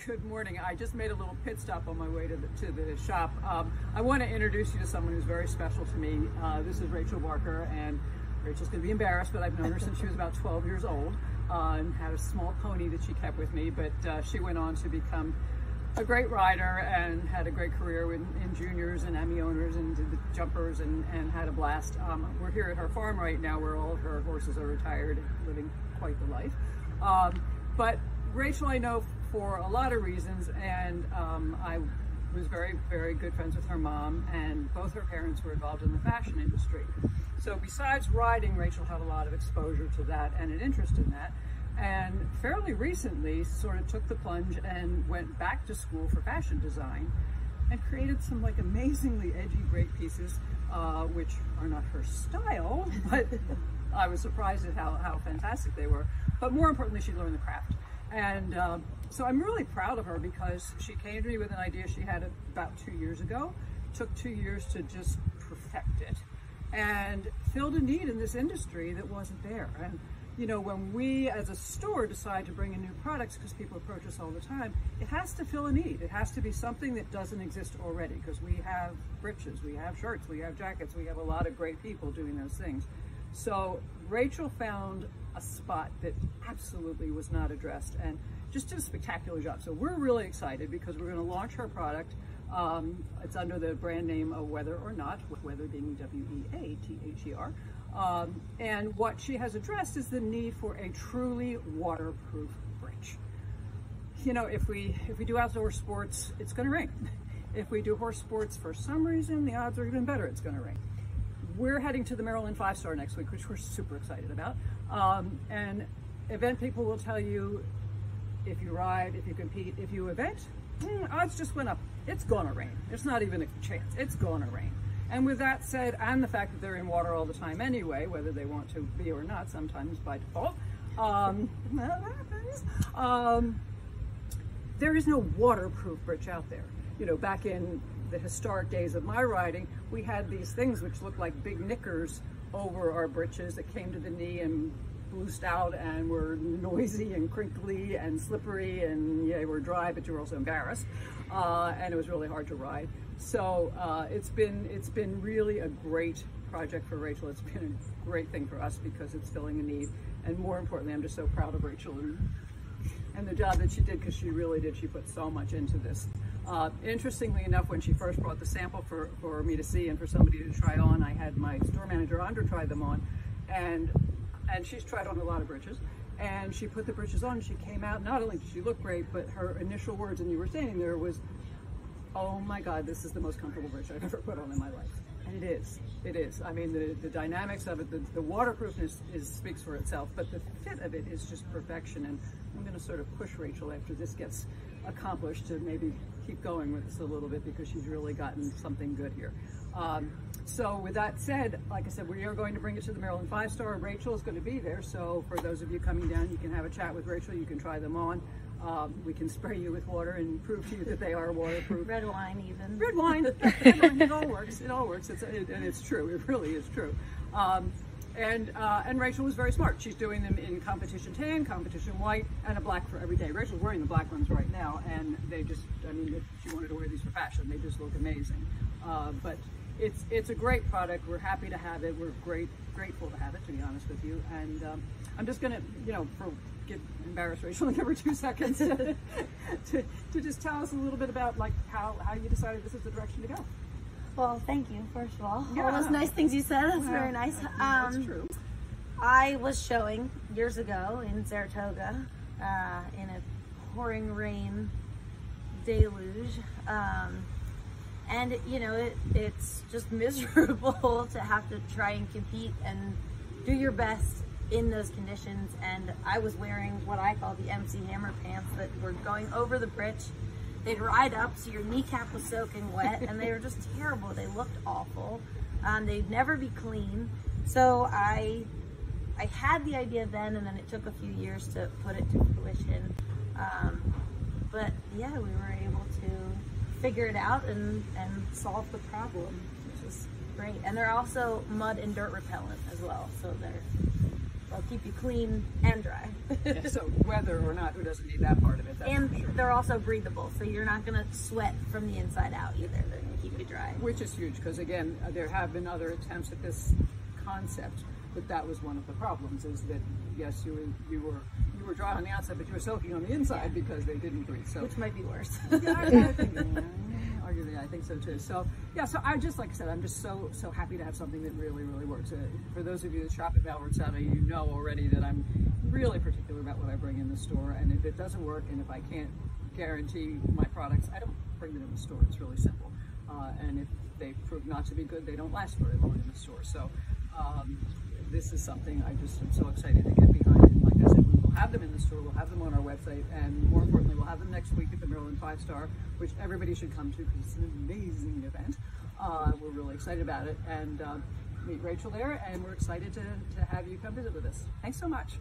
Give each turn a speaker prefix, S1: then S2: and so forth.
S1: Good morning. I just made a little pit stop on my way to the shop. I want to introduce you to someone who's very special to me. This is Rachel Barker, and Rachel's going to be embarrassed, but I've known her since she was about 12 years old and had a small pony that she kept with me, but she went on to become a great rider and had a great career in juniors and Emmy owners and did the jumpers and had a blast. We're here at her farm right now where all of her horses are retired, living quite the life. But Rachel I know for a lot of reasons, and I was very, very good friends with her mom, and both her parents were involved in the fashion industry. So besides riding, Rachel had a lot of exposure to that and an interest in that, and fairly recently sort of took the plunge and went back to school for fashion design and created some like amazingly edgy, great pieces, which are not her style, but I was surprised at how fantastic they were. But more importantly, she learned the craft. And so I'm really proud of her because she came to me with an idea she had about 2 years ago, took 2 years to just perfect it, and filled a need in this industry that wasn't there. And you know, when we as a store decide to bring in new products, because people approach us all the time, it has to fill a need. It has to be something that doesn't exist already, because we have breeches, we have shirts, we have jackets, we have a lot of great people doing those things. So Rachel found a spot that absolutely was not addressed and just did a spectacular job. So we're really excited because we're going to launch her product. It's under the brand name of Weather or Not, with Weather being W-E-A-T-H-E-R. And what she has addressed is the need for a truly waterproof breech. You know, if we do outdoor sports, it's going to rain. If we do horse sports for some reason, the odds are even better it's going to rain. We're heading to the Maryland 5-Star next week, which we're super excited about. And event people will tell you, if you ride, if you compete, if you event, odds just went up. It's gonna rain. There's not even a chance. It's gonna rain. And with that said, and the fact that they're in water all the time anyway, whether they want to be or not, sometimes by default, that happens. There is no waterproof breech out there. You know, back in the historic days of my riding, we had these things which looked like big knickers over our breeches that came to the knee and blued out and were noisy and crinkly and slippery, and yeah, they were dry, but you were also embarrassed, and it was really hard to ride. So it's been really a great project for Rachel. It's been a great thing for us because it's filling a need, and more importantly, I'm just so proud of Rachel and the job that she did, because she really did. She put so much into this. Interestingly enough, when she first brought the sample for me to see and for somebody to try on, I had my store manager Andra try them on, and she's tried on a lot of breeches, and she put the breeches on and she came out, not only did she look great, but her initial words, and you were standing there, was, "Oh my God, this is the most comfortable breech I've ever put on in my life." And it is. I mean, the dynamics of it, the waterproofness speaks for itself, but the fit of it is just perfection. And I'm going to sort of push Rachel after this gets accomplished to maybe keep going with this a little bit, because she's really gotten something good here. So with that said, like I said, we are going to bring it to the Maryland 5-Star. Rachel is going to be there, so for those of you coming down, you can have a chat with Rachel. You can try them on. We can spray you with water and prove to you that they are waterproof.
S2: Red wine even.
S1: Red wine. It all works. It all works. And it's true. It really is true. And Rachel was very smart. She's doing them in competition tan, competition white, and a black for every day. Rachel's wearing the black ones right now, and they just, I mean, she wanted to wear these for fashion. They just look amazing. But it's a great product. We're happy to have it. We're grateful to have it, to be honest with you. And I'm just gonna, you know, get embarrassed Rachel and give her 2 seconds to just tell us a little bit about like how you decided this is the direction to go.
S2: Well, thank you, first of all.
S1: Yeah.
S2: All those nice things you said, that's very nice.
S1: That's true.
S2: I was showing years ago in Saratoga in a pouring rain deluge. And you know, it's just miserable to have to try and compete and do your best in those conditions. And I was wearing what I call the MC Hammer pants that were going over the breech. They'd ride up so your kneecap was soaking wet, and they were just terrible. They looked awful. They'd never be clean. So I had the idea then, and then it took a few years to put it to fruition. But yeah, we were able to figure it out and solve the problem, which is great. And they're also mud and dirt repellent as well, so they're They'll keep you clean and dry.
S1: Yeah, so whether or not, who doesn't need that part of it? That's
S2: And
S1: for sure.
S2: they're also breathable, so you're not going to sweat from the inside out either. They're going to keep you dry.
S1: Which is huge, because again, there have been other attempts at this concept, but that was one of the problems, is that yes, you were dry on the outside, but you were soaking on the inside because they didn't breathe. So
S2: Which might be worse.
S1: yeah, I think, arguably, I think so too. So yeah, so I just, like I said, I'm just so happy to have something that really works. For those of you that shop at Malvern Saddlery, you know already that I'm really particular about what I bring in the store, and if it doesn't work, and if I can't guarantee my products, I don't bring them in the store. It's really simple. And if they prove not to be good, they don't last very long in the store. So this is something I just am so excited to get behind. And like I said, we will have them in the store, we'll have them on our website, and more importantly, we'll have them next week at the Maryland 5-Star, which everybody should come to because it's an amazing event. We're really excited about it, and meet Rachel there, and we're excited to have you come visit with us. Thanks so much.